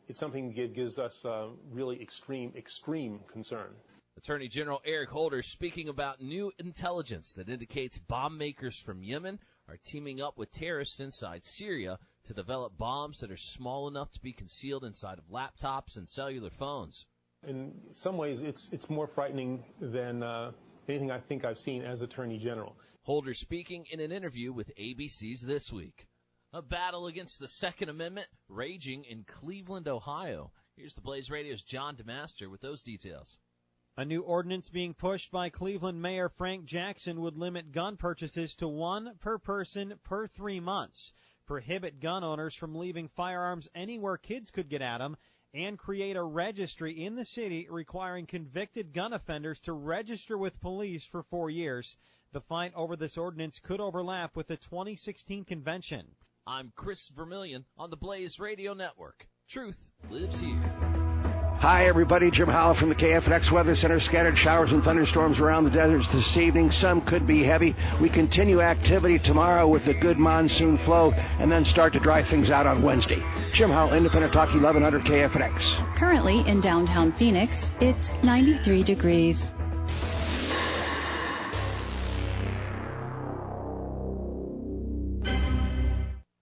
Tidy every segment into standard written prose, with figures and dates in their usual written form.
it's something that gives us really extreme concern. Attorney General Eric Holder speaking about new intelligence that indicates bomb makers from Yemen are teaming up with terrorists inside Syria to develop bombs that are small enough to be concealed inside of laptops and cellular phones. In some ways, it's more frightening than anything I think I've seen as Attorney General. Holder speaking in an interview with ABC's This Week. A battle against the Second Amendment raging in Cleveland, Ohio. Here's the Blaze Radio's John DeMaster with those details. A new ordinance being pushed by Cleveland Mayor Frank Jackson would limit gun purchases to one per person per 3 months, prohibit gun owners from leaving firearms anywhere kids could get at them, and create a registry in the city requiring convicted gun offenders to register with police for 4 years. The fight over this ordinance could overlap with the 2016 convention. I'm Chris Vermillion on the Blaze Radio Network. Truth lives here. Hi, everybody. Jim Howell from the KFNX Weather Center. Scattered showers and thunderstorms around the deserts this evening. Some could be heavy. We continue activity tomorrow with a good monsoon flow and then start to dry things out on Wednesday. Jim Howell, Independent Talk, 1100 KFNX. Currently in downtown Phoenix, it's 93 degrees.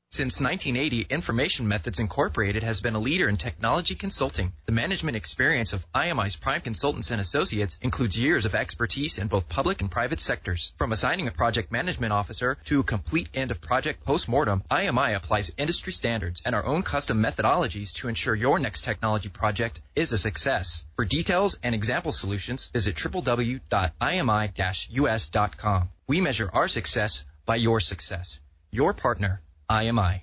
Since 1980, Information Methods Incorporated has been a leader in technology consulting. The management experience of IMI's prime consultants and associates includes years of expertise in both public and private sectors. From assigning a project management officer to a complete end-of-project post-mortem, IMI applies industry standards and our own custom methodologies to ensure your next technology project is a success. For details and example solutions, visit www.imi-us.com. We measure our success by your success. Your partner, IMI.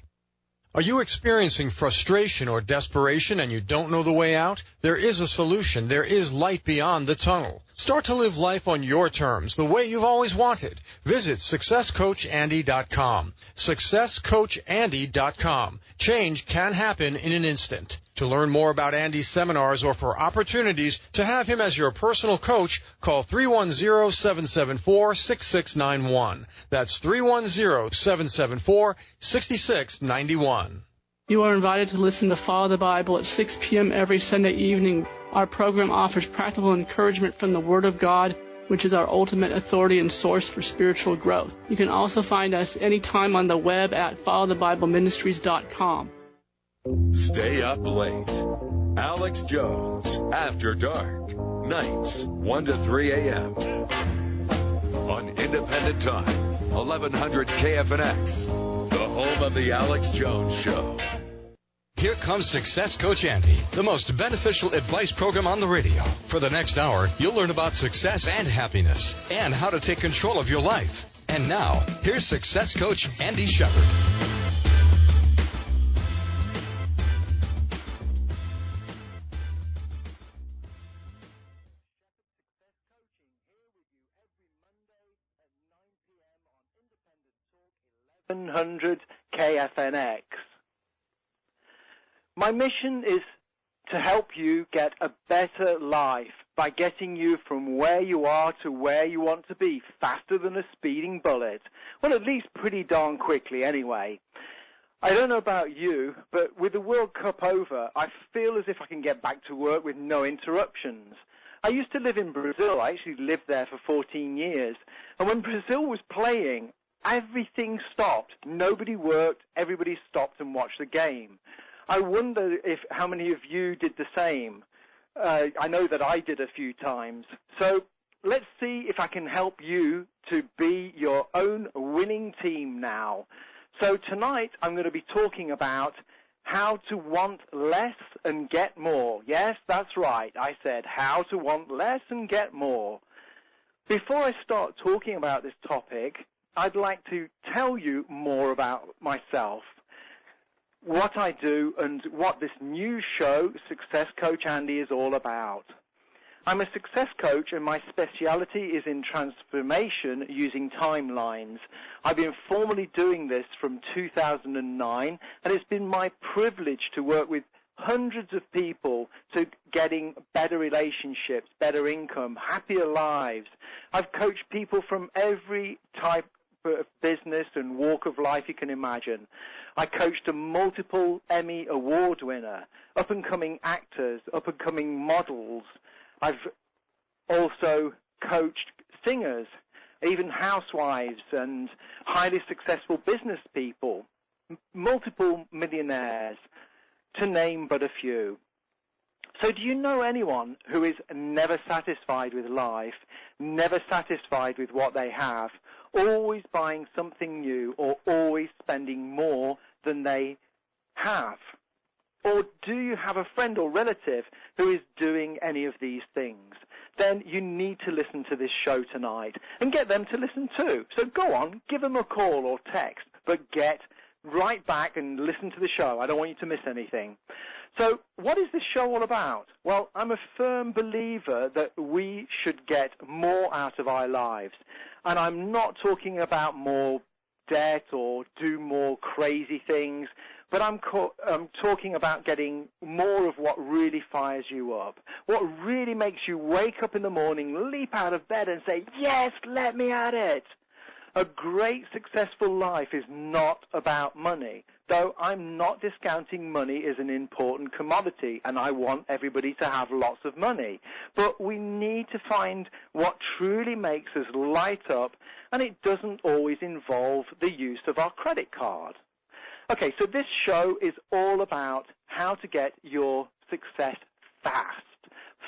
Are you experiencing frustration or desperation and you don't know the way out? There is a solution. There is light beyond the tunnel. Start to live life on your terms, the way you've always wanted. Visit SuccessCoachAndy.com. SuccessCoachAndy.com. Change can happen in an instant. To learn more about Andy's seminars or for opportunities to have him as your personal coach, call 310-774-6691. That's 310-774-6691. You are invited to listen to Follow the Bible at 6 p.m. every Sunday evening. Our program offers practical encouragement from the Word of God, which is our ultimate authority and source for spiritual growth. You can also find us anytime on the web at followthebibleministries.com. Stay up late. Alex Jones, After Dark. Nights, 1 to 3 a.m. On Independent Time, 1100 KFNX. The home of the Alex Jones Show. Here comes Success Coach Andy, the most beneficial advice program on the radio. For the next hour, you'll learn about success and happiness and how to take control of your life. And now, here's Success Coach Andy Shepard. KFNX. My mission is to help you get a better life by getting you from where you are to where you want to be faster than a speeding bullet. Well, at least pretty darn quickly anyway. I don't know about you, but with the World Cup over, I feel as if I can get back to work with no interruptions. I used to live in Brazil. I actually lived there for 14 years. And when Brazil was playing, everything stopped. Nobody worked. Everybody stopped and watched the game. I wonder how many of you did the same. I know that I did a few times. So let's see if I can help you to be your own winning team now. So tonight I'm going to be talking about how to want less and get more. Yes, that's right. I said how to want less and get more. Before I start talking about this topic, I'd like to tell you more about myself, what I do, and what this new show, Success Coach Andy, is all about. I'm a success coach, and my speciality is in transformation using timelines. I've been formally doing this from 2009, and it's been my privilege to work with hundreds of people to getting better relationships, better income, happier lives. I've coached people from every type of business and walk of life you can imagine. I coached a multiple Emmy Award winner, up-and-coming actors, up-and-coming models. I've also coached singers, even housewives and highly successful business people, multiple millionaires, to name but a few. So do you know anyone who is never satisfied with life, never satisfied with what they have, always buying something new or always spending more than they have? Or do you have a friend or relative who is doing any of these things? Then you need to listen to this show tonight and get them to listen too. So go on, give them a call or text, but get right back and listen to the show. I don't want you to miss anything. So what is this show all about? Well, I'm a firm believer that we should get more out of our lives. And I'm not talking about more debt or do more crazy things, but I'm talking about getting more of what really fires you up, what really makes you wake up in the morning, leap out of bed and say, yes, let me at it. A great, successful life is not about money, though I'm not discounting money as an important commodity, and I want everybody to have lots of money. But we need to find what truly makes us light up, and it doesn't always involve the use of our credit card. Okay, so this show is all about how to get your success fast,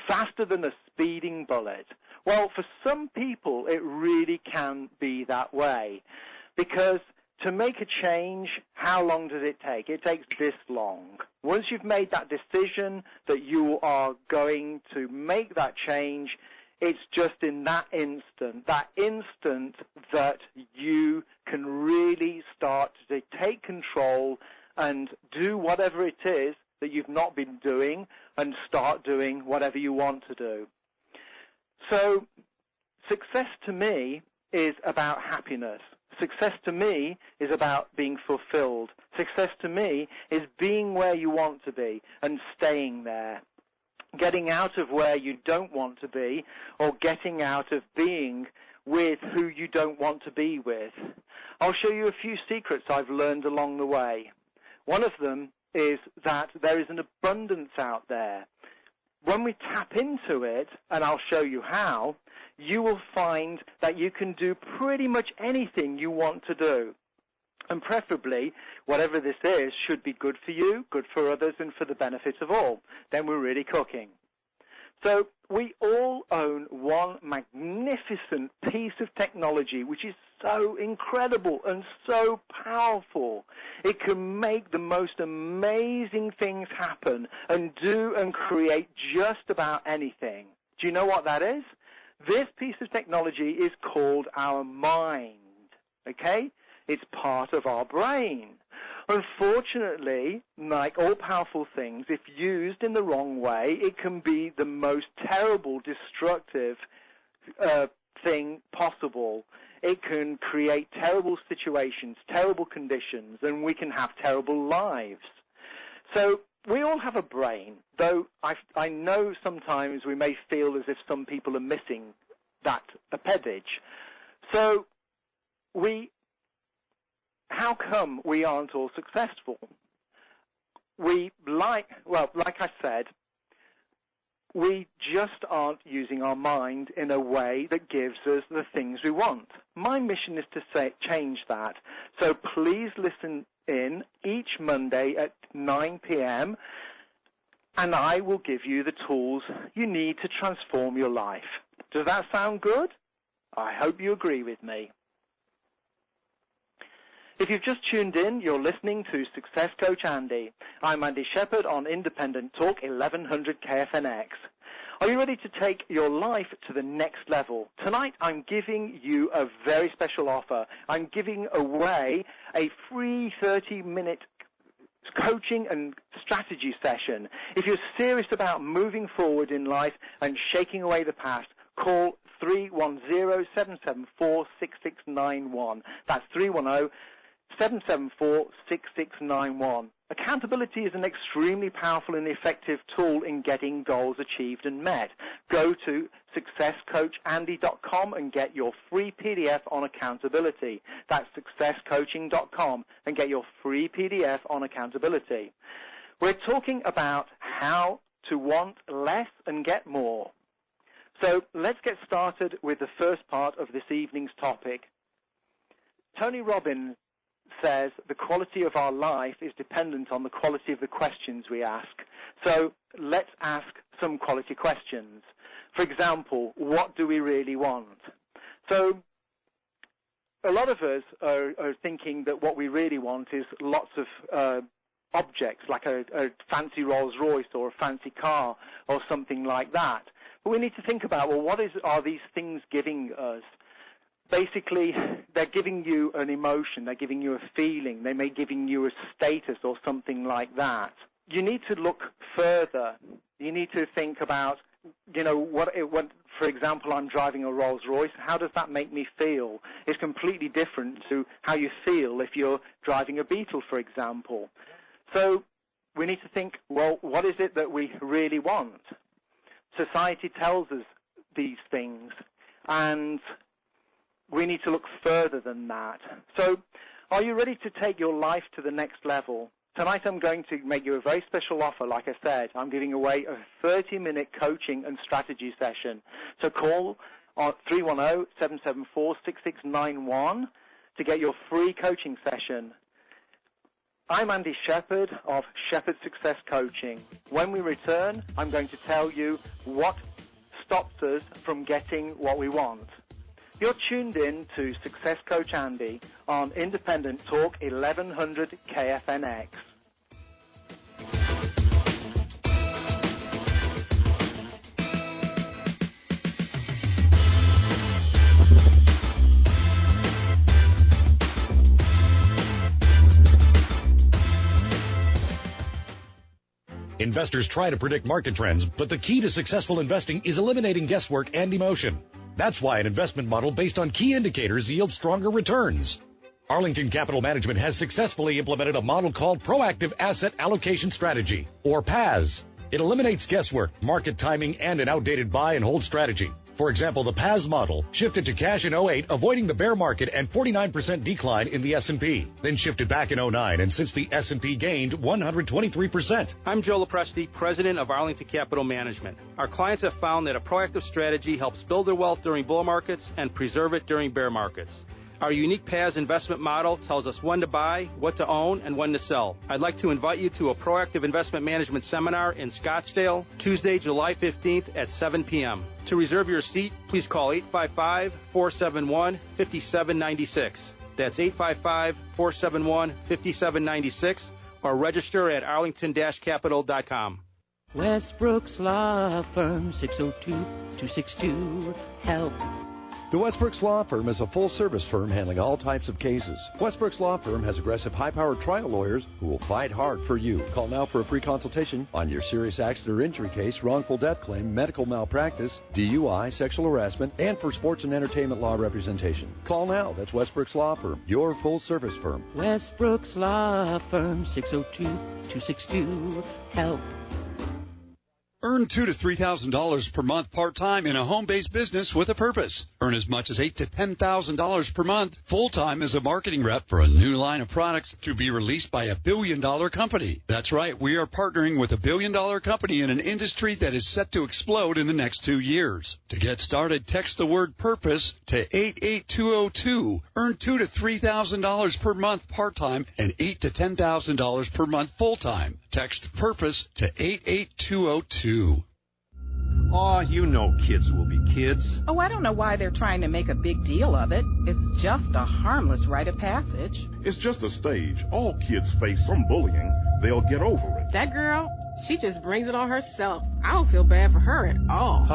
faster than a speeding bullet. Well, for some people, it really can be that way, because to make a change, how long does it take? It takes this long. Once you've made that decision that you are going to make that change, it's just in that instant that you can really start to take control and do whatever it is that you've not been doing and start doing whatever you want to do. So success to me is about happiness. Success to me is about being fulfilled. Success to me is being where you want to be and staying there. Getting out of where you don't want to be, or getting out of being with who you don't want to be with. I'll show you a few secrets I've learned along the way. One of them is that there is an abundance out there. When we tap into it, and I'll show you how, you will find that you can do pretty much anything you want to do. And preferably, whatever this is should be good for you, good for others, and for the benefit of all. Then we're really cooking. So we all own one magnificent piece of technology which is so incredible and so powerful. It can make the most amazing things happen and do and create just about anything. Do you know what that is? This piece of technology is called our mind, okay? It's part of our brain. Unfortunately, like all powerful things, if used in the wrong way, it can be the most terrible, destructive thing possible. It can create terrible situations, terrible conditions, and we can have terrible lives. So we all have a brain, though I know sometimes we may feel as if some people are missing that appendage. So how come we aren't all successful? Like I said, we just aren't using our mind in a way that gives us the things we want. My mission is to change that. So please listen in each Monday at 9 p.m. and I will give you the tools you need to transform your life. Does that sound good? I hope you agree with me. If you've just tuned in, you're listening to Success Coach Andy. I'm Andy Shepherd on Independent Talk 1100 KFNX. Are you ready to take your life to the next level? Tonight I'm giving you a very special offer. I'm giving away a free 30-minute coaching and strategy session. If you're serious about moving forward in life and shaking away the past, call 310-774-6691. That's 310-774-6691. accountability is an extremely powerful and effective tool in getting goals achieved and met. Go to successcoachandy.com and get your free PDF on accountability. That's successcoaching.com and get your free PDF on accountability. We're talking about how to want less and get more. So let's get started with the first part of this evening's topic. Tony Robbins says the quality of our life is dependent on the quality of the questions we ask. So let's ask some quality questions. For example, what do we really want? So a lot of us are thinking that what we really want is lots of objects, like a fancy Rolls Royce or a fancy car or something like that. But we need to think about, well, what are these things giving us? Basically, they're giving you an emotion, they're giving you a feeling, they may giving you a status or something like that. You need to look further. You need to think about, what for example, I'm driving a Rolls Royce. How does that make me feel? It's completely different to how you feel if you're driving a Beetle, for example. So we need to think, well, what is it that we really want? Society tells us these things, and we need to look further than that. So are you ready to take your life to the next level? Tonight I'm going to make you a very special offer. Like I said, I'm giving away a 30-minute coaching and strategy session. So call on 310-774-6691 to get your free coaching session. I'm Andy Shepherd of Shepherd Success Coaching. When we return, I'm going to tell you what stops us from getting what we want. You're tuned in to Success Coach Andy on Independent Talk 1100 KFNX. Investors try to predict market trends, but the key to successful investing is eliminating guesswork and emotion. That's why an investment model based on key indicators yields stronger returns. Arlington Capital Management has successfully implemented a model called Proactive Asset Allocation Strategy, or PAS. It eliminates guesswork, market timing, and an outdated buy and hold strategy. For example, the PAS model shifted to cash in 08, avoiding the bear market and 49% decline in the S&P. Then shifted back in 09, and since the S&P gained 123%. I'm Joe Lopresti, president of Arlington Capital Management. Our clients have found that a proactive strategy helps build their wealth during bull markets and preserve it during bear markets. Our unique PAS investment model tells us when to buy, what to own, and when to sell. I'd like to invite you to a proactive investment management seminar in Scottsdale, Tuesday, July 15th at 7 p.m. To reserve your seat, please call 855-471-5796. That's 855-471-5796, or register at arlington-capital.com. Westbrook's Law Firm, 602-262-HELP. The Westbrook's Law Firm is a full-service firm handling all types of cases. Westbrook's Law Firm has aggressive, high-powered trial lawyers who will fight hard for you. Call now for a free consultation on your serious accident or injury case, wrongful death claim, medical malpractice, DUI, sexual harassment, and for sports and entertainment law representation. Call now. That's Westbrook's Law Firm, your full-service firm. Westbrook's Law Firm, 602-262-HELP. Earn $2,000 to $3,000 per month part-time in a home-based business with a purpose. Earn as much as $8,000 to $10,000 per month full-time as a marketing rep for a new line of products to be released by $1 billion company. That's right, we are partnering with $1 billion company in an industry that is set to explode in the next 2 years. To get started, text the word PURPOSE to 88202. Earn $2,000 to $3,000 per month part-time and $8,000 to $10,000 per month full-time. Text PURPOSE to 88202. Aw, you know kids will be kids. Oh, I don't know why they're trying to make a big deal of it. It's just a harmless rite of passage. It's just a stage. All kids face some bullying. They'll get over it. That girl, she just brings it on herself. I don't feel bad for her at all.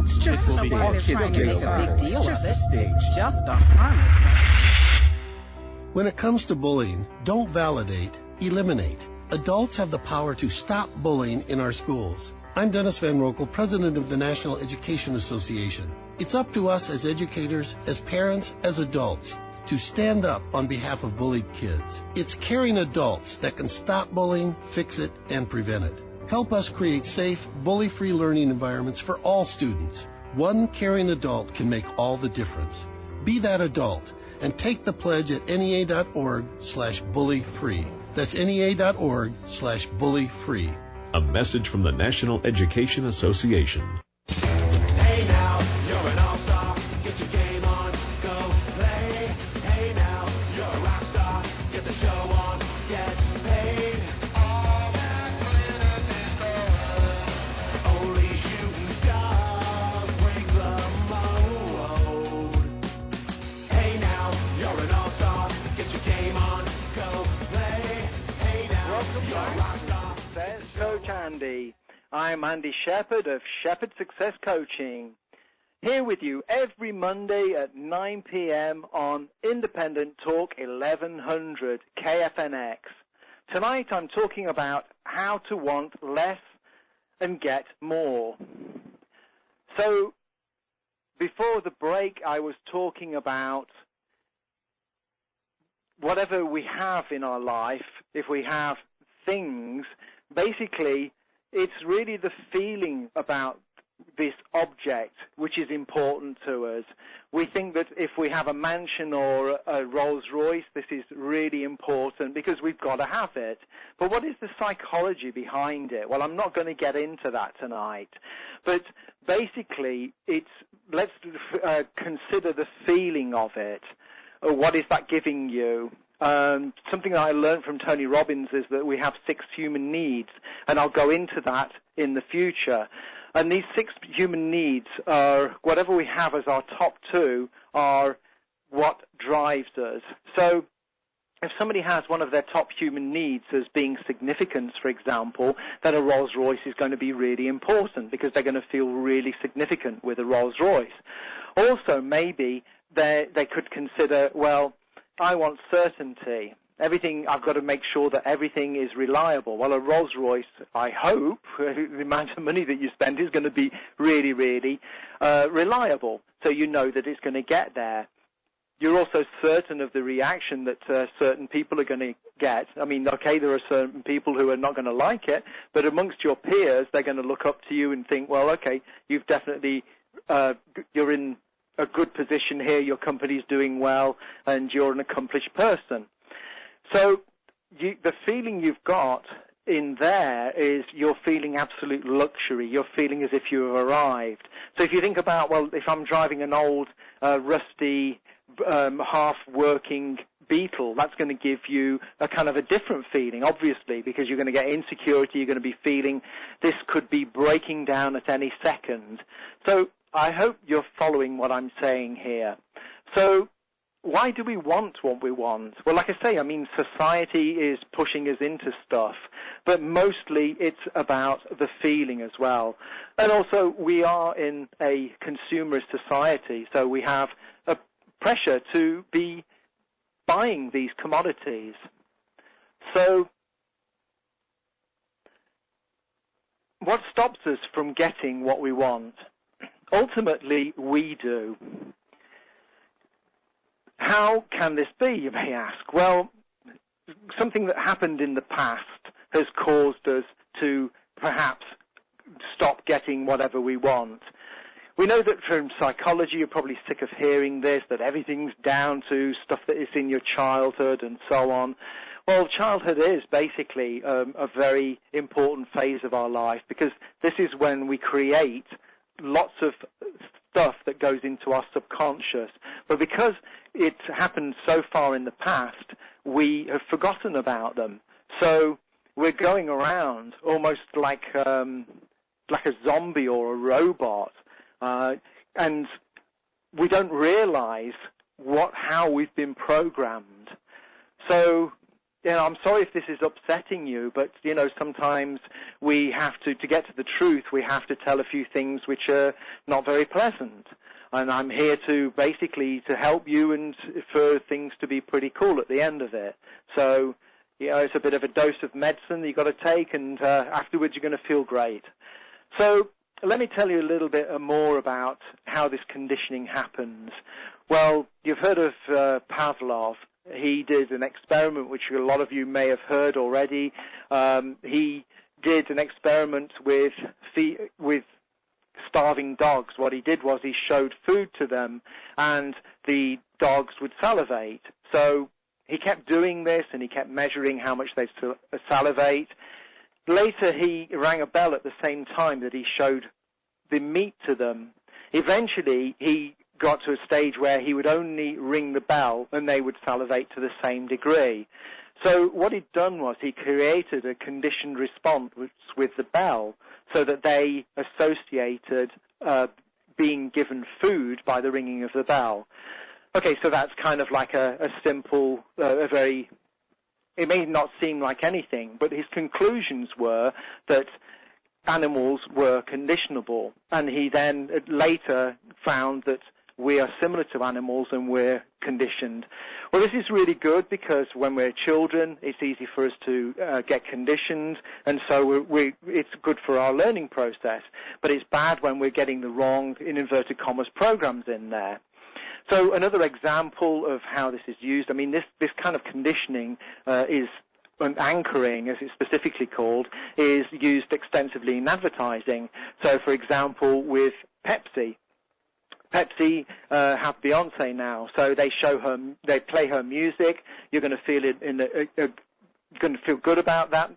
It's just why they're trying to make a big deal of it. It's just a harmless rite. When it comes to bullying, don't validate, eliminate. Adults have the power to stop bullying in our schools. I'm Dennis Van Rokel, president of the National Education Association. It's up to us as educators, as parents, as adults. to stand up on behalf of bullied kids. It's caring adults that can stop bullying, fix it, and prevent it. Help us create safe, bully-free learning environments for all students. One caring adult can make all the difference. Be that adult and take the pledge at NEA.org/bully-free. That's NEA.org/bully-free. A message from the National Education Association. Hey now, you're an all-star. Get your game on, go play. Hey now, you're a rock star. Get the show on, get paid. All that glitters is gold. Only shooting stars bring the mode. Hey now, you're an all-star. Get your game on, go play. Hey now, you're a rock star. There's Coach Andy. I'm Andy Shepherd of Shepherd Success Coaching, here with you every Monday at 9 p.m. on Independent Talk 1100 KFNX. Tonight I'm talking about how to want less and get more. So before the break I was talking about whatever we have in our life, if we have things, basically it's really the feeling about this object which is important to us. We think that if we have a mansion or a Rolls Royce, this is really important because we've got to have it. But what is the psychology behind it? Well, I'm not going to get into that tonight. But basically, let's consider the feeling of it. What is that giving you? Something that I learned from Tony Robbins is that we have 6 human needs, and I'll go into that in the future. And these 6 human needs are, whatever we have as our top 2, are what drives us. So if somebody has one of their top human needs as being significance, for example, then a Rolls Royce is going to be really important because they're going to feel really significant with a Rolls Royce. Also, maybe they could consider, well, I want certainty. Everything, I've got to make sure that everything is reliable. Well, a Rolls Royce, I hope, the amount of money that you spend is going to be really, really reliable. So you know that it's going to get there. You're also certain of the reaction that certain people are going to get. I mean, okay, there are certain people who are not going to like it, but amongst your peers, they're going to look up to you and think, well, okay, you've definitely, you're in a good position here, your company's doing well, and you're an accomplished person. So the feeling you've got in there is you're feeling absolute luxury. You're feeling as if you've arrived. So if you think about, well, if I'm driving an old, rusty, half-working Beetle, that's going to give you a kind of a different feeling, obviously, because you're going to get insecurity. You're going to be feeling this could be breaking down at any second. So I hope you're following what I'm saying here. So why do we want what we want? Well, like I say, I mean, society is pushing us into stuff, but mostly it's about the feeling as well. And also, we are in a consumerist society, so we have a pressure to be buying these commodities. So what stops us from getting what we want? Ultimately, we do. How can this be, you may ask? Well, something that happened in the past has caused us to perhaps stop getting whatever we want. We know that from psychology, you're probably sick of hearing this, that everything's down to stuff that is in your childhood and so on. Well, childhood is basically a very important phase of our life because this is when we create lots of stuff that goes into our subconscious. But because it happened so far in the past, we have forgotten about them. So we're going around almost like a zombie or a robot, and we don't realize how we've been programmed. So, I'm sorry if this is upsetting you, but, sometimes we have to get to the truth, we have to tell a few things which are not very pleasant. And I'm here to basically to help you and for things to be pretty cool at the end of it. So, it's a bit of a dose of medicine that you've got to take, and afterwards you're going to feel great. So let me tell you a little bit more about how this conditioning happens. Well, you've heard of Pavlov. He did an experiment which a lot of you may have heard already. He did an experiment with starving dogs. What he did was he showed food to them, and the dogs would salivate. So he kept doing this, and he kept measuring how much they salivate. Later, he rang a bell at the same time that he showed the meat to them. Eventually, he got to a stage where he would only ring the bell, and they would salivate to the same degree. So what he'd done was he created a conditioned response with the bell so that they associated being given food by the ringing of the bell. Okay, so that's kind of like a simple, it may not seem like anything, but his conclusions were that animals were conditionable. And he then later found that we are similar to animals and we're conditioned. Well, this is really good because when we're children, it's easy for us to get conditioned, and so it's good for our learning process. But it's bad when we're getting the wrong, in inverted commas, programs in there. So another example of how this is used, I mean, this kind of conditioning is anchoring, as it's specifically called, is used extensively in advertising. So, for example, with Pepsi have Beyonce now, so they play her music. You're going to feel it going to feel good about that.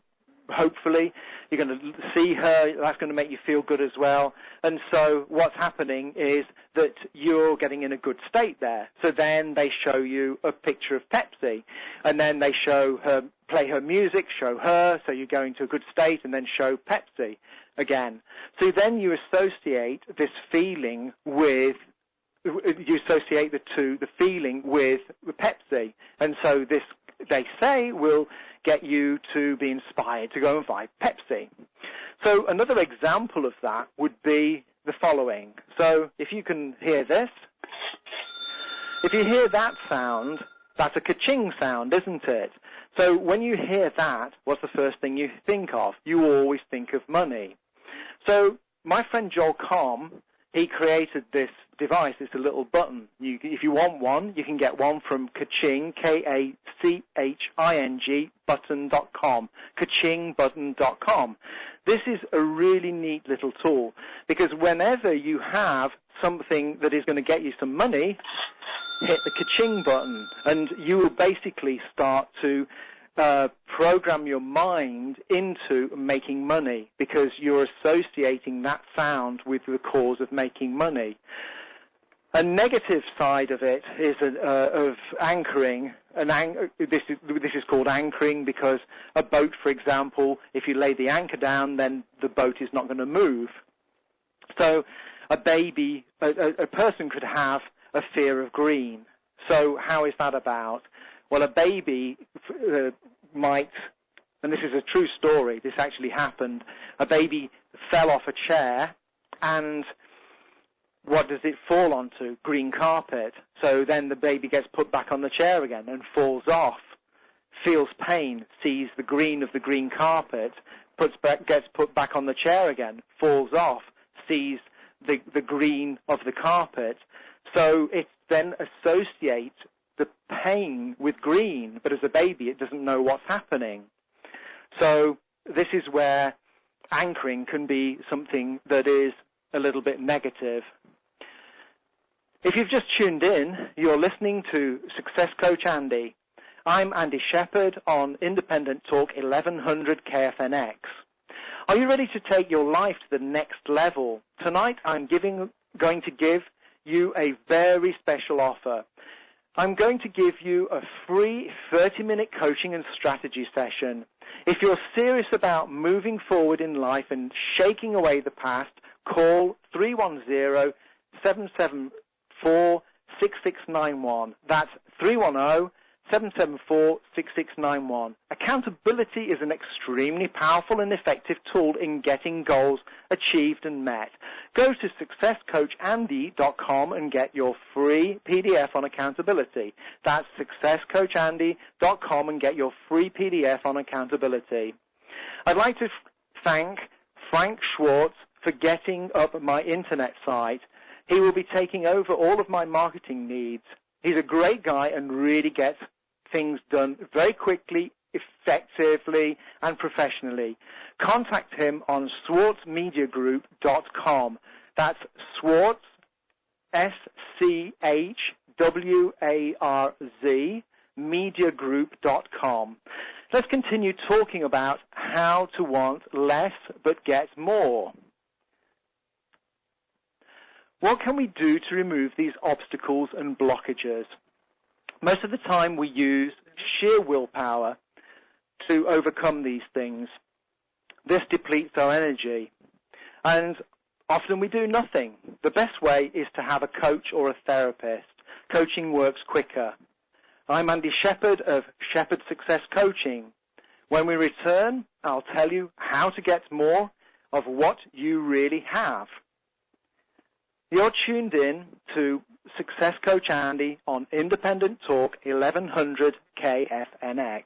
Hopefully, you're going to see her. That's going to make you feel good as well. And so, what's happening is that you're getting in a good state there. So then they show you a picture of Pepsi, and then they play her music, show her. So you're going to a good state, and then show Pepsi again. So then you associate this feeling with. You associate the feeling with Pepsi, and so this, they say, will get you to be inspired to go and buy Pepsi. So another example of that would be the following. So if you can hear this, if you hear that sound, that's a ka-ching sound, isn't it? So when you hear that, what's the first thing you think of? You always think of money. So my friend Joel Comm, he created this device. It's a little button. If you want one, you can get one from Kaching, K-A-C-H-I-N-G, button.com, kachingbutton.com. This is a really neat little tool because whenever you have something that is going to get you some money, hit the Kaching button, and you will basically start to program your mind into making money because you're associating that sound with the cause of making money. A negative side of it is of anchoring. This is called anchoring because a boat, for example, if you lay the anchor down, then the boat is not going to move. So a person could have a fear of green. So how is that about? Well, a baby might, and this is a true story, this actually happened, a baby fell off a chair, and what does it fall onto? Green carpet. So then the baby gets put back on the chair again and falls off, feels pain, sees the green of the green carpet, gets put back on the chair again, falls off, sees the green of the carpet. So it then associates the pain with green, but as a baby it doesn't know what's happening. So this is where anchoring can be something that is a little bit negative. If you've just tuned in, you're listening to Success Coach Andy. I'm Andy Shepherd on Independent Talk 1100 KFNX. Are you ready to take your life to the next level? Tonight I'm going to give you a very special offer. I'm going to give you a free 30-minute coaching and strategy session. If you're serious about moving forward in life and shaking away the past, call 310-774-6691. That's 310-774-6691. Accountability is an extremely powerful and effective tool in getting goals achieved and met. Go to successcoachandy.com and get your free PDF on accountability. That's successcoachandy.com and get your free PDF on accountability. I'd like to thank Frank Schwartz for getting up my internet site. He will be taking over all of my marketing needs. He's a great guy and really gets things done very quickly, effectively, and professionally. Contact him on swartzmediagroup.com. That's Swartz, SCHWARZ, mediagroup.com. Let's continue talking about how to want less but get more. What can we do to remove these obstacles and blockages? Most of the time we use sheer willpower to overcome these things. This depletes our energy, and often we do nothing. The best way is to have a coach or a therapist. Coaching works quicker. I'm Andy Shepherd of Shepherd Success Coaching. When we return, I'll tell you how to get more of what you really have. You're tuned in to Success Coach Andy on Independent Talk 1100 KFNX.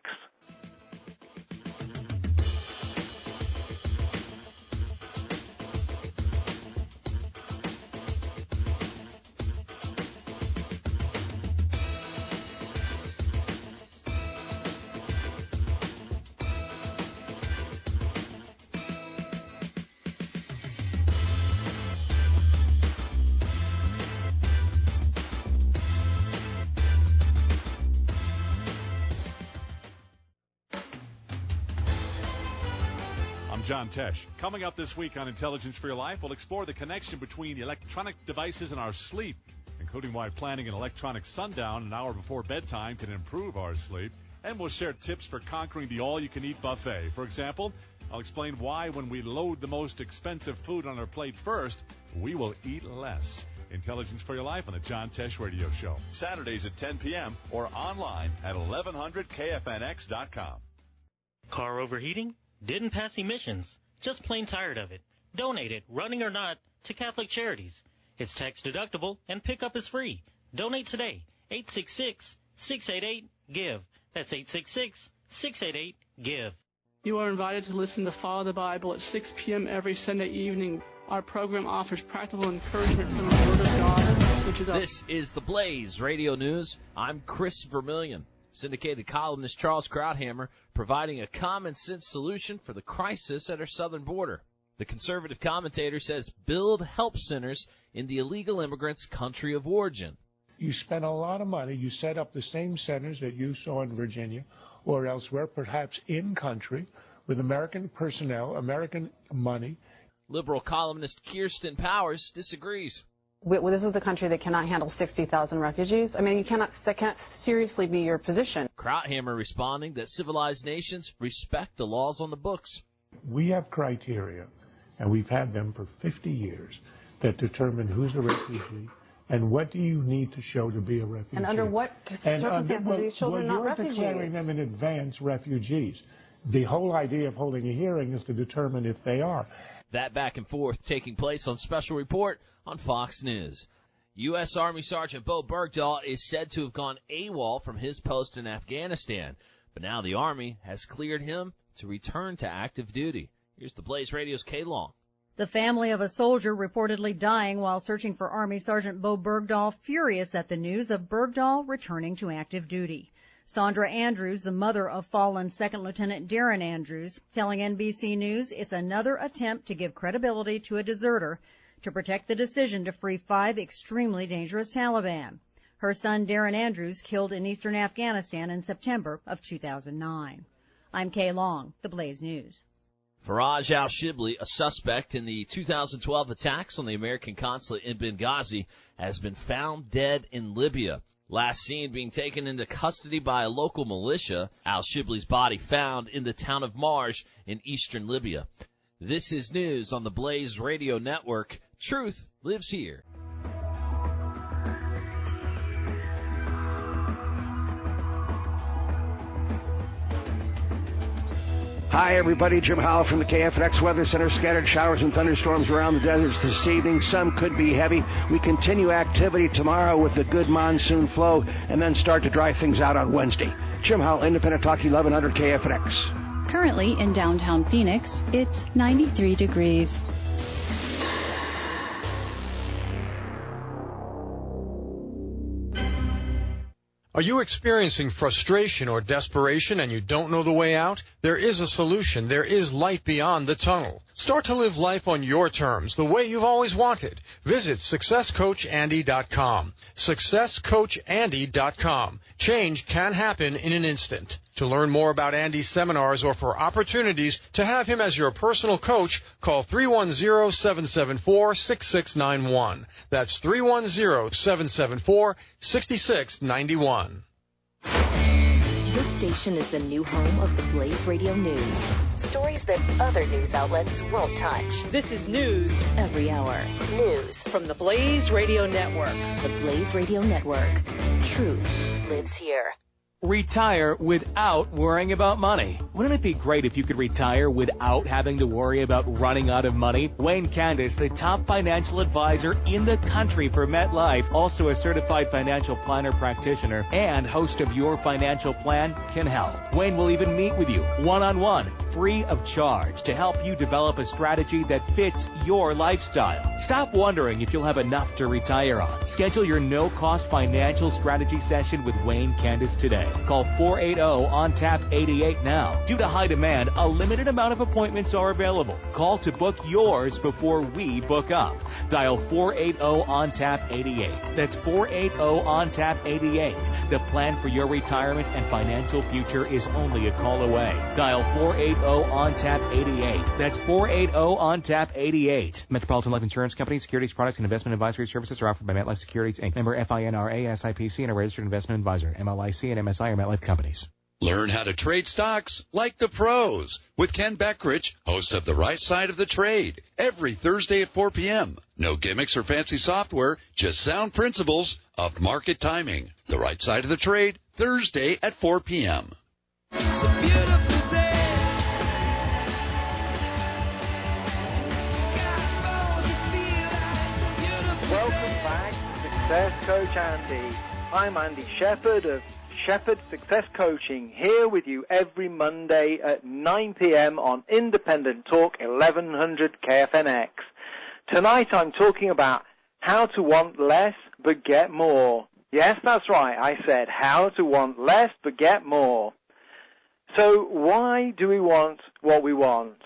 John Tesh. Coming up this week on Intelligence for Your Life, we'll explore the connection between the electronic devices and our sleep, including why planning an electronic sundown an hour before bedtime can improve our sleep. And we'll share tips for conquering the all-you-can-eat buffet. For example, I'll explain why when we load the most expensive food on our plate first, we will eat less. Intelligence for Your Life on the John Tesh Radio Show. Saturdays at 10 p.m. or online at 1100kfnx.com. Car overheating? Didn't pass emissions. Just plain tired of it. Donate it, running or not, to Catholic Charities. It's tax deductible and pickup is free. Donate today. 866-688-GIVE. That's 866-688-GIVE. You are invited to listen to Follow the Bible at 6 p.m. every Sunday evening. Our program offers practical encouragement from the Word of God, which is This is the Blaze Radio News. I'm Chris Vermillion. Syndicated columnist Charles Krauthammer providing a common-sense solution for the crisis at our southern border. The conservative commentator says build help centers in the illegal immigrants' country of origin. You spend a lot of money. You set up the same centers that you saw in Virginia or elsewhere, perhaps in country, with American personnel, American money. Liberal columnist Kirsten Powers disagrees. This is a country that cannot handle 60,000 refugees. I mean, that can't seriously be your position. Krauthammer responding that civilized nations respect the laws on the books. We have criteria, and we've had them for 50 years, that determine who's a refugee and what do you need to show to be a refugee. And under what circumstances are these children not refugees? You're declaring them in advance refugees. The whole idea of holding a hearing is to determine if they are. That back and forth taking place on Special Report on Fox News. U.S. Army Sergeant Bo Bergdahl is said to have gone AWOL from his post in Afghanistan, but now the Army has cleared him to return to active duty. Here's the Blaze Radio's Kay Long. The family of a soldier reportedly dying while searching for Army Sergeant Bo Bergdahl furious at the news of Bergdahl returning to active duty. Sandra Andrews, the mother of fallen Second Lieutenant Darren Andrews, telling NBC News it's another attempt to give credibility to a deserter to protect the decision to free 5 extremely dangerous Taliban. Her son Darren Andrews killed in eastern Afghanistan in September of 2009. I'm Kay Long, the Blaze News. Faraj al-Shibli, a suspect in the 2012 attacks on the American consulate in Benghazi, has been found dead in Libya. Last seen being taken into custody by a local militia, al-Shibli's body found in the town of Marj in eastern Libya. This is news on the Blaze Radio Network. Truth lives here. Hi, everybody. Jim Howell from the KFNX Weather Center. Scattered showers and thunderstorms around the deserts this evening. Some could be heavy. We continue activity tomorrow with a good monsoon flow and then start to dry things out on Wednesday. Jim Howell, Independent Talk, 1100 KFNX. Currently in downtown Phoenix, it's 93 degrees. Are you experiencing frustration or desperation and you don't know the way out? There is a solution. There is light beyond the tunnel. Start to live life on your terms, the way you've always wanted. Visit SuccessCoachAndy.com. SuccessCoachAndy.com. Change can happen in an instant. To learn more about Andy's seminars or for opportunities to have him as your personal coach, call 310-774-6691. That's 310-774-6691. This station is the new home of the Blaze Radio News. Stories that other news outlets won't touch. This is news Every hour. News from the Blaze Radio Network. The Blaze Radio Network. Truth lives here. Retire without worrying about money. Wouldn't it be great if you could retire without having to worry about running out of money? Wayne Candace, the top financial advisor in the country for MetLife, also a certified financial planner practitioner and host of Your Financial Plan, can help. Wayne will even meet with you one-on-one, free of charge, to help you develop a strategy that fits your lifestyle. Stop wondering if you'll have enough to retire on. Schedule your no-cost financial strategy session with Wayne Candace today. Call 480-ON-TAP-88 now. Due to high demand, a limited amount of appointments are available. Call to book yours before we book up. Dial 480-ON-TAP-88. That's 480-ON-TAP-88. The plan for your retirement and financial future is only a call away. Dial 480-ON-TAP-88. That's 480-ON-TAP-88. Metropolitan Life Insurance Company, securities products and investment advisory services are offered by MetLife Securities, Inc. Member FINRA, SIPC, and a registered investment advisor. MLIC and MSI are MetLife companies. Learn how to trade stocks like the pros with Ken Beckrich, host of The Right Side of the Trade, every Thursday at 4 p.m. No gimmicks or fancy software, just sound principles of market timing. The Right Side of the Trade, Thursday at 4 p.m. It's a beautiful day. Welcome back to Success Coach Andy. I'm Andy Shepherd of Shepherd Success Coaching, here with you every Monday at 9 p.m. on Independent Talk 1100 KFNX. Tonight I'm talking about how to want less but get more. Yes, that's right. I said how to want less but get more. So why do we want what we want?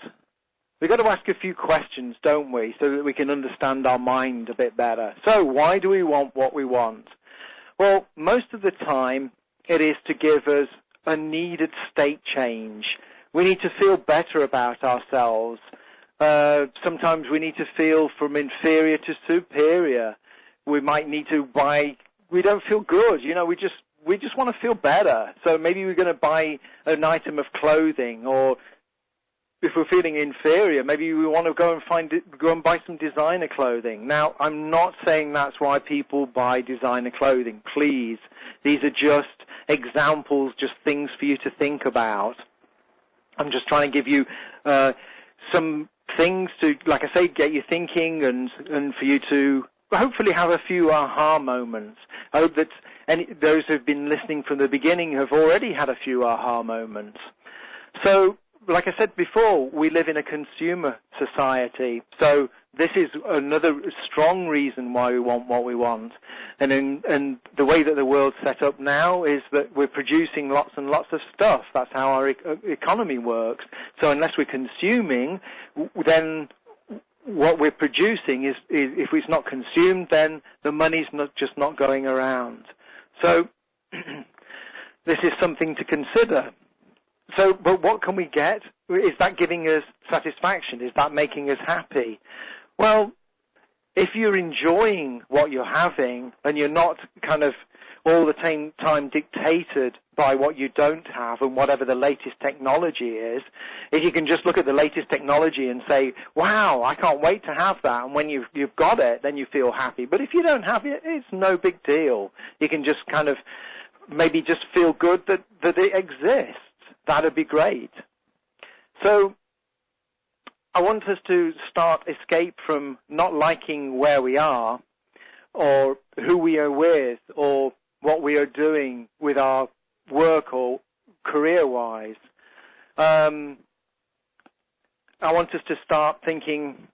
We've got to ask a few questions, don't we, so that we can understand our mind a bit better. So why do we want what we want? Well, most of the time, it is to give us a needed state change. We need to feel better about ourselves. Sometimes we need to feel from inferior to superior. We might need to buy, we don't feel good, we just want to feel better. So maybe we're going to buy an item of clothing, or if we're feeling inferior, maybe we want to go and buy some designer clothing. Now, I'm not saying that's why people buy designer clothing. Please, these are just examples, just things for you to think about. I'm just trying to give you some things to, like I say, get you thinking and for you to hopefully have a few aha moments. I hope that those who've been listening from the beginning have already had a few aha moments. So, like I said before, we live in a consumer society, so this is another strong reason why we want what we want. And the way that the world's set up now is that we're producing lots and lots of stuff. That's how our economy works. So unless we're consuming, then what we're producing is if it's not consumed, then the money's just not going around. So this is something to consider. So, but what can we get? Is that giving us satisfaction? Is that making us happy? Well, if you're enjoying what you're having and you're not kind of all the time dictated by what you don't have and whatever the latest technology is, if you can just look at the latest technology and say, wow, I can't wait to have that, and when you've got it, then you feel happy. But if you don't have it, it's no big deal. You can just kind of maybe just feel good that it exists. That'd be great. So I want us to escape from not liking where we are or who we are with or what we are doing with our work or career-wise. I want us to start thinking,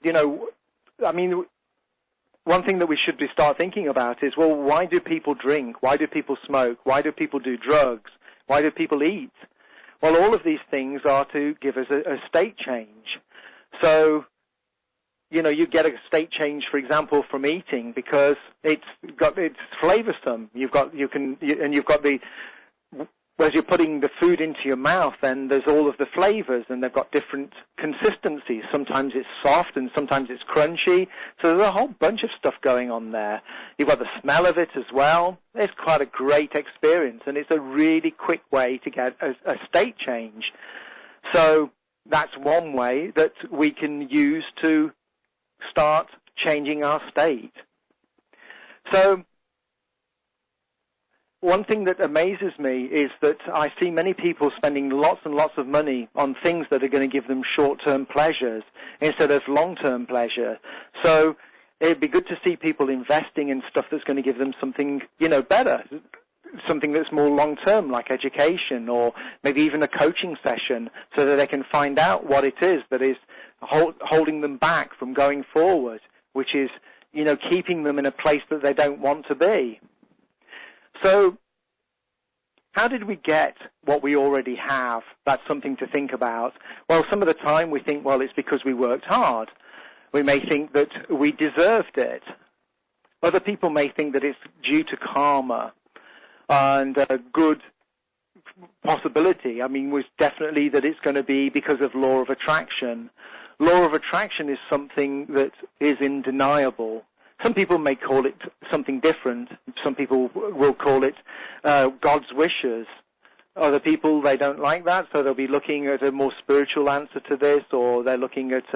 one thing that we should start thinking about is, well, why do people drink? Why do people smoke? Why do people do drugs? Why do people eat? Well, all of these things are to give us a state change. So, you know, you get a state change, for example, from eating because it's flavorsome. As you're putting the food into your mouth, then there's all of the flavors, and they've got different consistencies. Sometimes it's soft, and sometimes it's crunchy. So there's a whole bunch of stuff going on there. You've got the smell of it as well. It's quite a great experience, and it's a really quick way to get a state change. So that's one way that we can use to start changing our state. So one thing that amazes me is that I see many people spending lots and lots of money on things that are going to give them short-term pleasures instead of long-term pleasure. So it'd be good to see people investing in stuff that's going to give them something, you know, better, something that's more long-term, like education or maybe even a coaching session, so that they can find out what it is that is holding them back from going forward, which is, you know, keeping them in a place that they don't want to be. So how did we get what we already have? That's something to think about. Well, some of the time we think, well, it's because we worked hard. We may think that we deserved it. Other people may think that it's due to karma and a good possibility. I mean, was definitely that it's going to be because of law of attraction. Law of attraction is something that is undeniable. Some people may call it something different. Some people will call it God's wishes. Other people, they don't like that, so they'll be looking at a more spiritual answer to this, or they're looking at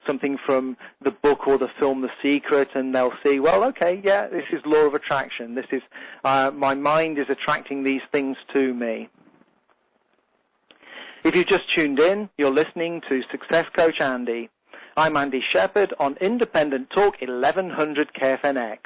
something from the book or the film The Secret, and they'll see, well, okay, yeah, this is law of attraction. This is my mind is attracting these things to me. If you've just tuned in, you're listening to Success Coach Andy. I'm Andy Shepherd on Independent Talk 1100 KFNX.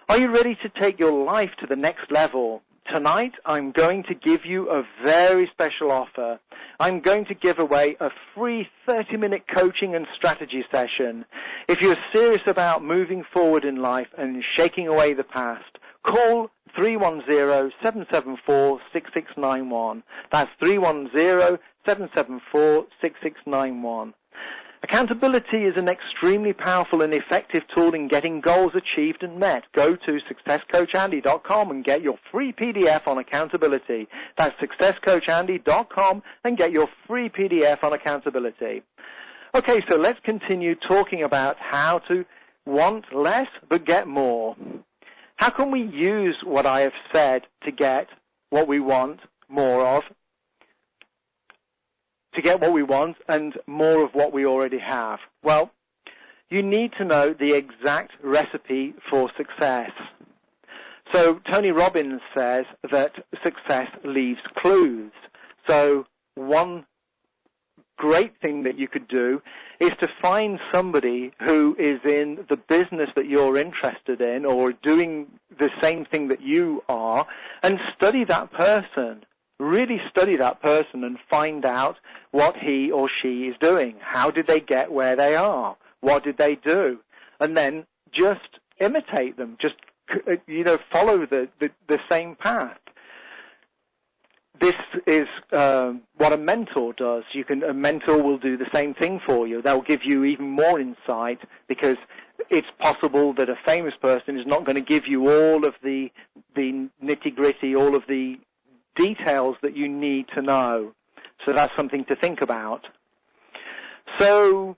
Are you ready to take your life to the next level? Tonight, I'm going to give you a very special offer. I'm going to give away a free 30-minute coaching and strategy session. If you're serious about moving forward in life and shaking away the past, call 310-774-6691. That's 310-774-6691. Accountability is an extremely powerful and effective tool in getting goals achieved and met. Go to successcoachandy.com and get your free PDF on accountability. That's successcoachandy.com and get your free PDF on accountability. Okay, so let's continue talking about how to want less but get more. How can we use what I have said to get what we want more of? To get what we want and more of what we already have? Well, you need to know the exact recipe for success. So Tony Robbins says that success leaves clues. So one great thing that you could do is to find somebody who is in the business that you're interested in or doing the same thing that you are, and study that person. Really study that person and find out what he or she is doing. How did they get where they are? What did they do? And then just imitate them. Just, follow the same path. This is what a mentor does. A mentor will do the same thing for you. They'll give you even more insight, because it's possible that a famous person is not going to give you all of the nitty-gritty, all of the details that you need to know. So that's something to think about. So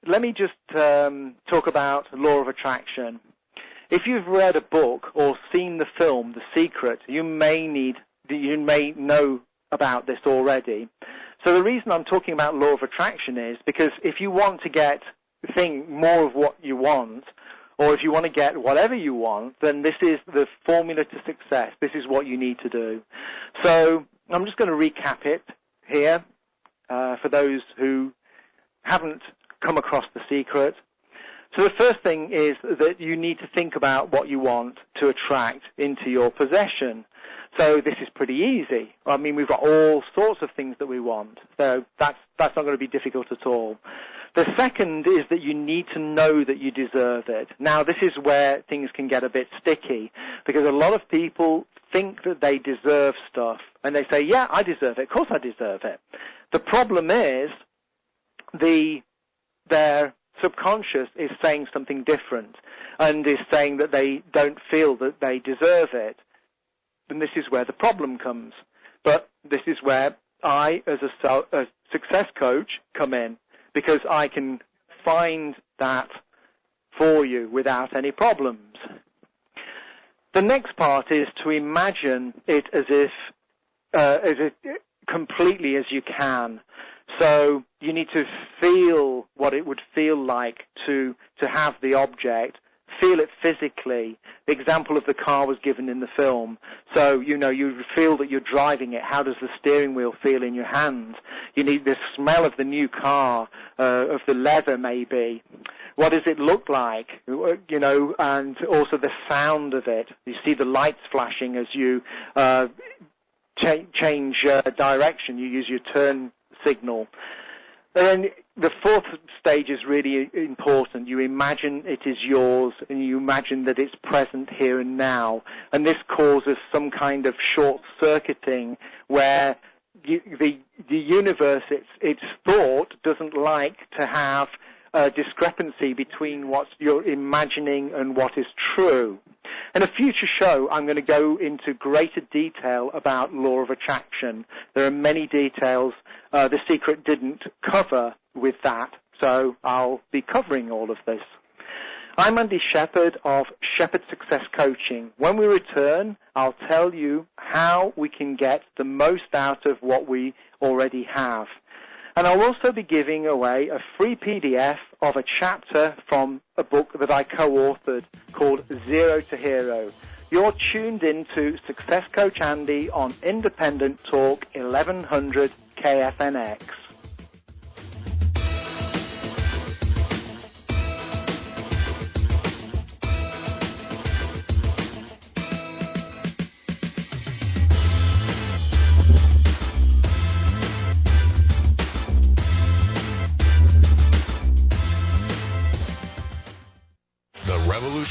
let me just talk about law of attraction. If you've read a book or seen the film The Secret, you may know about this already. So the reason I'm talking about law of attraction is because if you want to get more of what you want, or if you want to get whatever you want, then this is the formula to success. This is what you need to do. So I'm just going to recap it here for those who haven't come across The Secret. So the first thing is that you need to think about what you want to attract into your possession. So this is pretty easy. I mean, we've got all sorts of things that we want. So that's not going to be difficult at all. The second is that you need to know that you deserve it. Now, this is where things can get a bit sticky, because a lot of people think that they deserve stuff, and they say, yeah, I deserve it. Of course I deserve it. The problem is their subconscious is saying something different and is saying that they don't feel that they deserve it. And this is where the problem comes. But this is where I, as a success coach, come in, because I can find that for you without any problems. The next part is to imagine it as completely as you can. So you need to feel what it would feel like to have the object, feel it physically. The example of the car was given in the film. So, you feel that you're driving it. How does the steering wheel feel in your hands? You need the smell of the new car, of the leather maybe. What does it look like? And also the sound of it. You see the lights flashing as you change direction. You use your turn signal. And then the fourth stage is really important. You imagine it is yours, and you imagine that it's present here and now. And this causes some kind of short-circuiting where the universe, its thought, doesn't like to have a discrepancy between what you're imagining and what is true. In a future show, I'm going to go into greater detail about law of attraction. There are many details The Secret didn't cover with that, so I'll be covering all of this. I'm Andy Shepherd of Shepherd Success Coaching. When we return, I'll tell you how we can get the most out of what we already have. And I'll also be giving away a free PDF of a chapter from a book that I co-authored called Zero to Hero. You're tuned into Success Coach Andy on Independent Talk 1100 KFNX.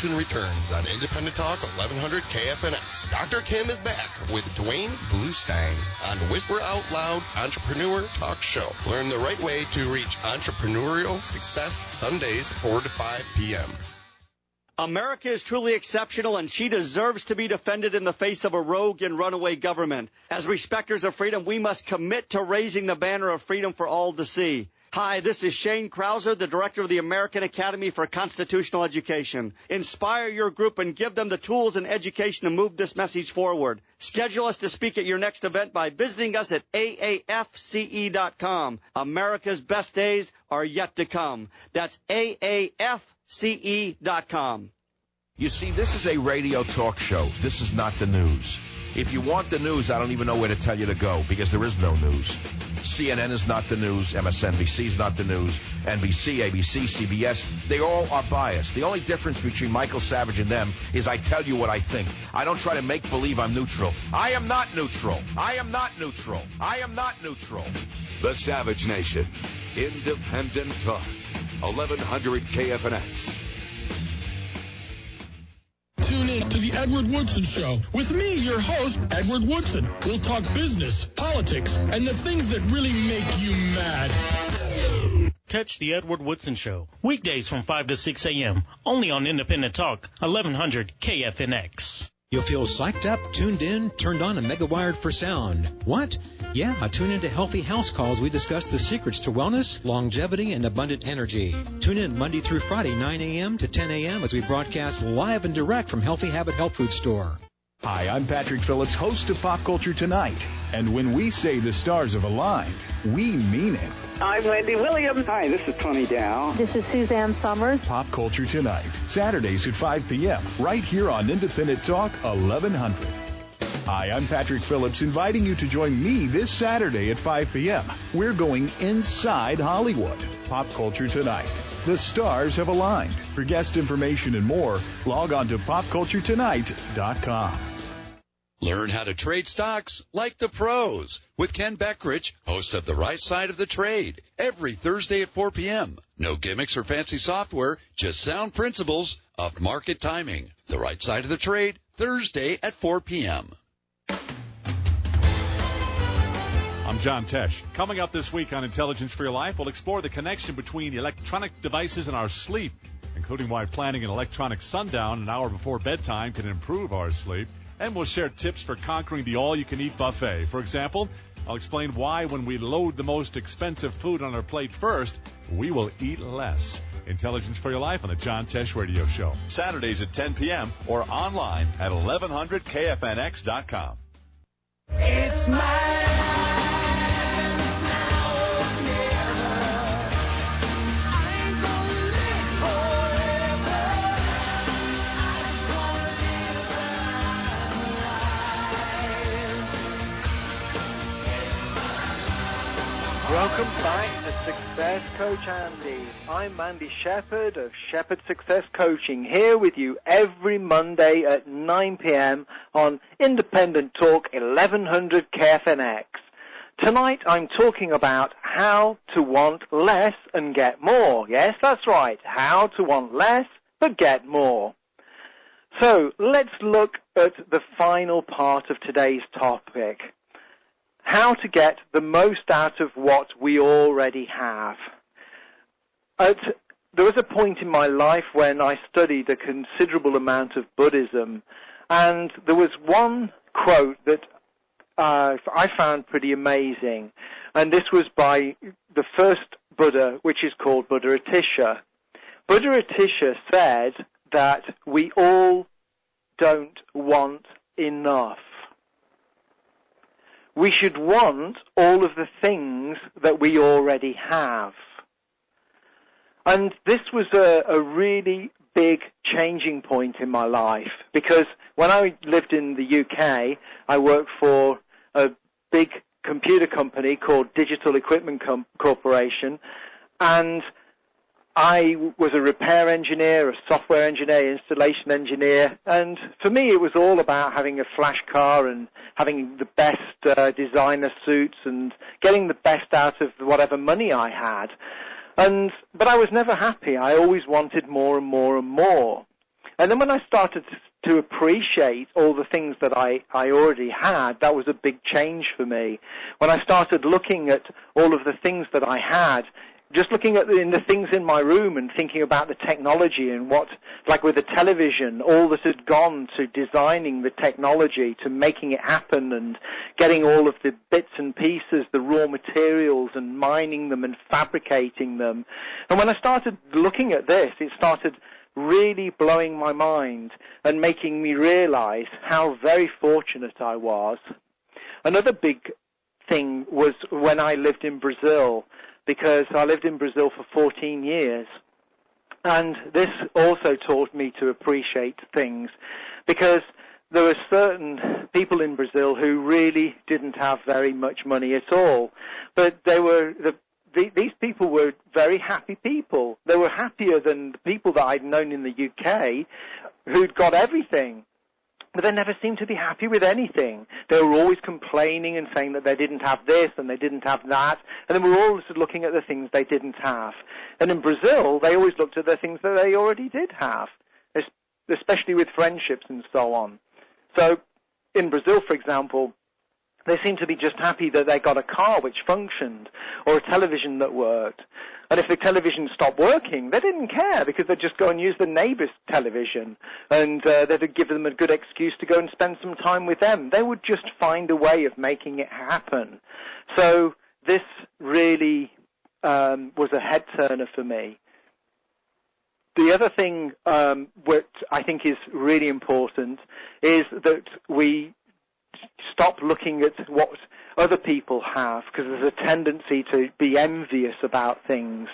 Returns on Independent Talk 1100 KFNX. Dr. Kim is back with Dwayne Bluestein on the Whisper Out Loud Entrepreneur Talk Show. Learn the right way to reach entrepreneurial success Sundays 4 to 5 p.m. America is truly exceptional, and she deserves to be defended in the face of a rogue and runaway government. As respecters of freedom, we must commit to raising the banner of freedom for all to see. Hi, this is Shane Krauser, the director of the American Academy for Constitutional Education. Inspire your group and give them the tools and education to move this message forward. Schedule us to speak at your next event by visiting us at aafce.com. America's best days are yet to come. That's aafce.com. You see, this is a radio talk show. This is not the news. If you want the news, I don't even know where to tell you to go, because there is no news. CNN is not the news. MSNBC is not the news. NBC, ABC, CBS, they all are biased. The only difference between Michael Savage and them is I tell you what I think. I don't try to make believe I'm neutral. I am not neutral. I am not neutral. I am not neutral. The Savage Nation. Independent Talk. 1100 KFNX. Tune in to the Edward Woodson Show with me, your host, Edward Woodson. We'll talk business, politics, and the things that really make you mad. Catch the Edward Woodson Show weekdays from 5 to 6 a.m. only on Independent Talk 1100 KFNX. You'll feel psyched up, tuned in, turned on, and mega-wired for sound. What? Yeah, tune in to Healthy House Calls. We discuss the secrets to wellness, longevity, and abundant energy. Tune in Monday through Friday, 9 a.m. to 10 a.m. as we broadcast live and direct from Healthy Habit Health Food Store. Hi, I'm Patrick Phillips, host of Pop Culture Tonight. And when we say the stars have aligned, we mean it. I'm Wendy Williams. Hi, this is Tony Dow. This is Suzanne Summers. Pop Culture Tonight, Saturdays at 5 p.m., right here on Independent Talk 1100. Hi, I'm Patrick Phillips, inviting you to join me this Saturday at 5 p.m. We're going inside Hollywood. Pop Culture Tonight. The stars have aligned. For guest information and more, log on to popculturetonight.com. Learn how to trade stocks like the pros with Ken Beckrich, host of The Right Side of the Trade, every Thursday at 4 p.m. No gimmicks or fancy software, just sound principles of market timing. The Right Side of the Trade, Thursday at 4 p.m. I'm John Tesh. Coming up this week on Intelligence for Your Life, we'll explore the connection between electronic devices and our sleep, including why planning an electronic sundown an hour before bedtime can improve our sleep. And we'll share tips for conquering the all-you-can-eat buffet. For example, I'll explain why when we load the most expensive food on our plate first, we will eat less. Intelligence for Your Life on the John Tesh Radio Show. Saturdays at 10 p.m. or online at 1100KFNX.com. It's my Welcome back to Success Coach Andy. I'm Andy Shepherd of Shepherd Success Coaching, here with you every Monday at 9 p.m. on Independent Talk 1100 KFNX. Tonight I'm talking about how to want less and get more. Yes, that's right, how to want less but get more. So let's look at the final part of today's topic. How to get the most out of what we already have. There was a point in my life when I studied a considerable amount of Buddhism, and there was one quote that I found pretty amazing, and this was by the first Buddha, which is called Buddha Atisha. Buddha Atisha said that we all don't want enough. We should want all of the things that we already have. And this was a really big changing point in my life, because when I lived in the UK, I worked for a big computer company called Digital Equipment Corporation, and I was a repair engineer, a software engineer, installation engineer, and for me it was all about having a flash car and having the best designer suits and getting the best out of whatever money I had. But I was never happy. I always wanted more and more and more. And then when I started to appreciate all the things that I already had, that was a big change for me. When I started looking at all of the things that I had, just looking at the things in my room and thinking about the technology and what, like with the television, all that had gone to designing the technology, to making it happen and getting all of the bits and pieces, the raw materials and mining them and fabricating them. And when I started looking at this, it started really blowing my mind and making me realize how very fortunate I was. Another big thing was when I lived in Brazil, because I lived in Brazil for 14 years. And this also taught me to appreciate things, because there were certain people in Brazil who really didn't have very much money at all. But these people were very happy people. They were happier than the people that I'd known in the UK who'd got everything. But they never seemed to be happy with anything. They were always complaining and saying that they didn't have this and they didn't have that. And then we were always looking at the things they didn't have. And in Brazil, they always looked at the things that they already did have, especially with friendships and so on. So in Brazil, for example, they seemed to be just happy that they got a car which functioned or a television that worked. And if the television stopped working, they didn't care, because they'd just go and use the neighbor's television, and they'd give them a good excuse to go and spend some time with them. They would just find a way of making it happen. So this really was a head turner for me. The other thing which I think is really important is that we stop looking at what other people have, because there's a tendency to be envious about things.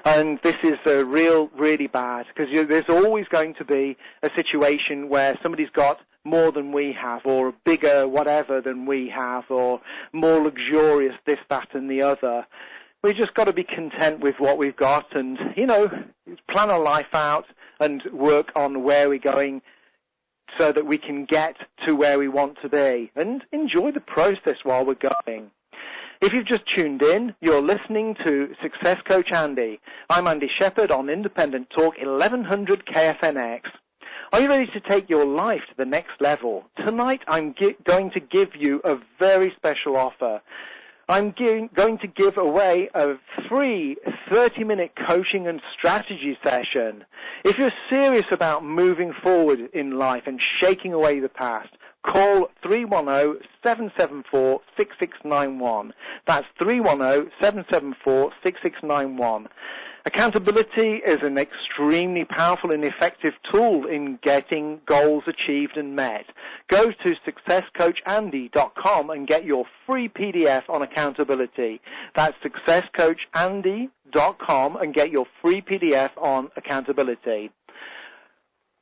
And this is really bad, because there's always going to be a situation where somebody's got more than we have, or a bigger whatever than we have, or more luxurious this, that, and the other. We just got to be content with what we've got and, plan our life out and work on where we're going so that we can get to where we want to be and enjoy the process while we're going. If you've just tuned in, you're listening to Success Coach Andy. I'm Andy Shepherd on Independent Talk 1100 KFNX. Are you ready to take your life to the next level? Tonight I'm going to give you a very special offer. I'm going to give away a free 30-minute coaching and strategy session. If you're serious about moving forward in life and shaking away the past, call 310-774-6691. That's 310-774-6691. Accountability is an extremely powerful and effective tool in getting goals achieved and met. Go to successcoachandy.com and get your free PDF on accountability. That's successcoachandy.com and get your free PDF on accountability.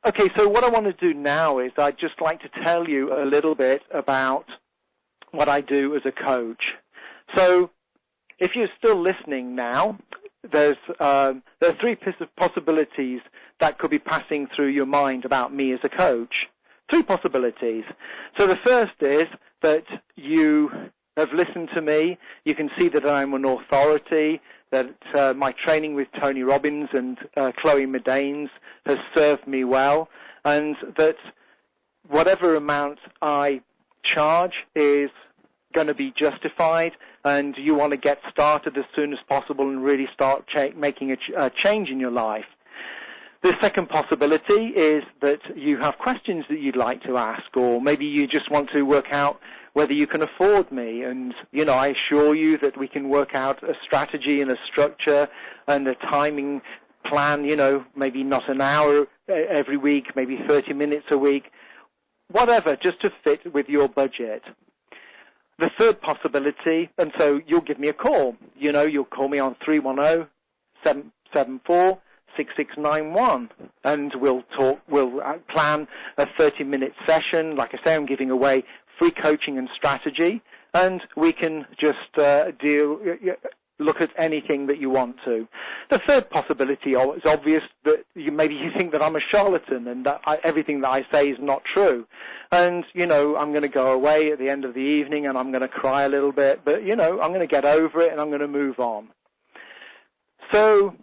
Okay, so what I want to do now is I'd just like to tell you a little bit about what I do as a coach. So if you're still listening now, there are three possibilities that could be passing through your mind about me as a coach. Three possibilities. So the first is that you have listened to me. You can see that I'm an authority, that my training with Tony Robbins and Cloe Madanes has served me well, and that whatever amount I charge is going to be justified, and you want to get started as soon as possible and really start making a change in your life. The second possibility is that you have questions that you'd like to ask, or maybe you just want to work out whether you can afford me. And, I assure you that we can work out a strategy and a structure and a timing plan, maybe not an hour every week, maybe 30 minutes a week, whatever, just to fit with your budget. The third possibility, and so you'll give me a call. You'll call me on 310-774-6691, and we'll plan a 30-minute session. Like I say, I'm giving away free coaching and strategy, and we can just look at anything that you want to. The third possibility is obvious, that maybe you think that I'm a charlatan and that everything that I say is not true. And, I'm going to go away at the end of the evening and I'm going to cry a little bit, but, I'm going to get over it and I'm going to move on. So,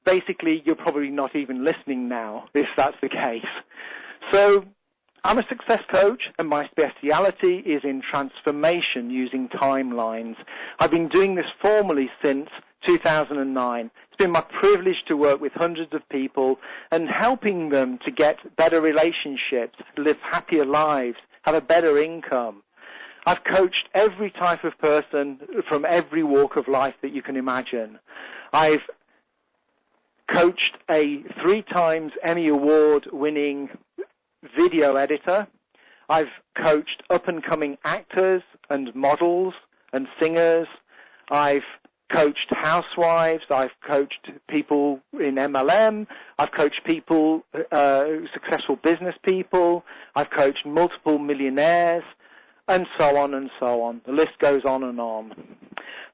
basically, you're probably not even listening now, if that's the case. So, I'm a success coach, and my speciality is in transformation using timelines. I've been doing this formally since 2009. It's been my privilege to work with hundreds of people and helping them to get better relationships, live happier lives, have a better income. I've coached every type of person from every walk of life that you can imagine. I've coached a 3 times Emmy Award-winning video editor. I've coached up-and-coming actors and models and singers. I've coached housewives. I've coached people in MLM. I've coached people, successful business people. I've coached multiple millionaires, and so on and so on. The list goes on and on.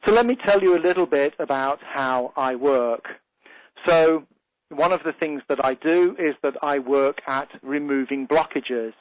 So let me tell you a little bit about how I work. So one of the things that I do is that I work at removing blockages.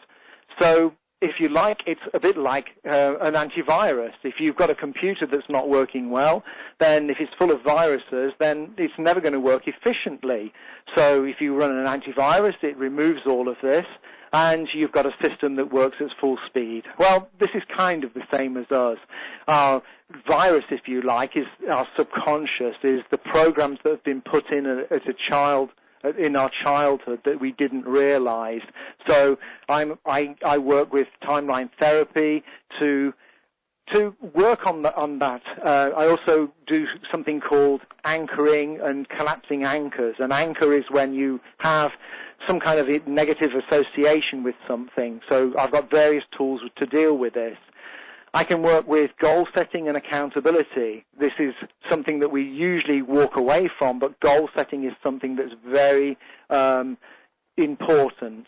So if you like, it's a bit like an antivirus. If you've got a computer that's not working well, then if it's full of viruses, then it's never going to work efficiently. So if you run an antivirus, it removes all of this, and you've got a system that works at full speed. Well, this is kind of the same as us. Our virus, if you like, is our subconscious, is the programs that have been put in as a child, in our childhood, that we didn't realize. So I work with timeline therapy to work on that. I also do something called anchoring and collapsing anchors. An anchor is when you have some kind of negative association with something. So I've got various tools to deal with this. I can work with goal setting and accountability. This is something that we usually walk away from, but goal setting is something that's very important.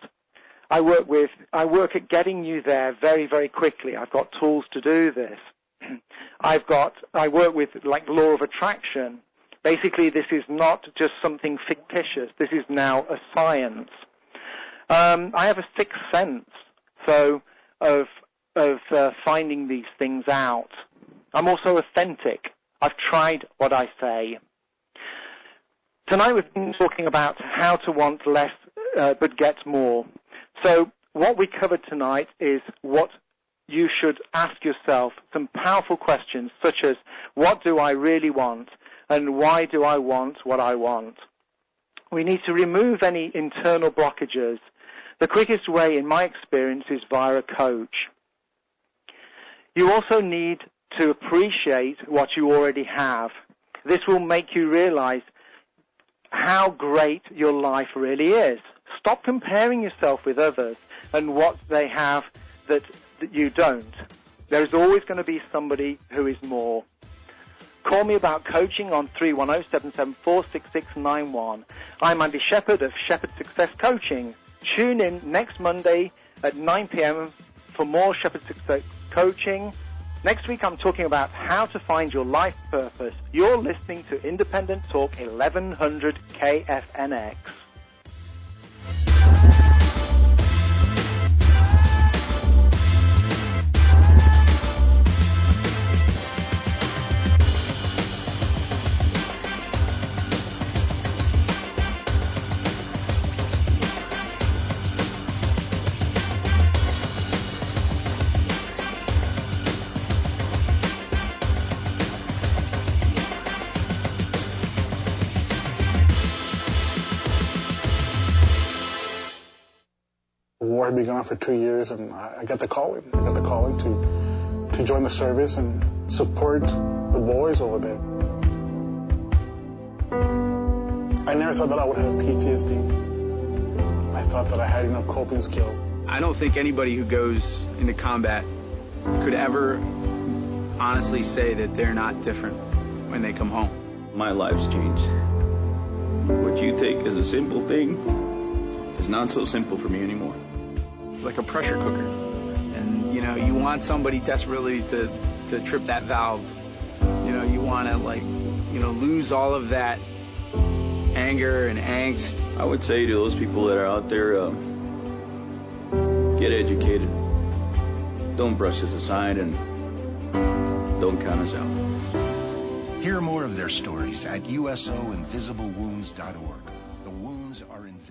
I work at getting you there very, very quickly. I've got tools to do this. I work with like law of attraction. Basically, this is not just something fictitious. This is now a science. I have a sixth sense, so of finding these things out. I'm also authentic. I've tried what I say. Tonight we've been talking about how to want less but get more. So what we covered tonight is what you should ask yourself, some powerful questions such as, what do I really want and why do I want what I want? We need to remove any internal blockages. The quickest way, in my experience, is via a coach. You also need to appreciate what you already have. This will make you realize how great your life really is. Stop comparing yourself with others and what they have that you don't. There's always going to be somebody who is more. Call me about coaching on 310-774-6691. I'm Andy Shepherd of Shepherd Success Coaching. Tune in next Monday at 9 p.m. for more Shepherd Success Coaching. Next week I'm talking about how to find your life purpose. You're listening to Independent Talk 1100 KFNX. The war had been going on for 2 years, and I got the calling. I got the calling to join the service and support the boys over there. I never thought that I would have PTSD. I thought that I had enough coping skills. I don't think anybody who goes into combat could ever honestly say that they're not different when they come home. My life's changed. What you take as a simple thing is not so simple for me anymore. It's like a pressure cooker. And, you want somebody desperately to trip that valve. You want to, lose all of that anger and angst. I would say to those people that are out there, get educated. Don't brush us aside and don't count us out. Hear more of their stories at usoinvisiblewounds.org. The wounds are invisible.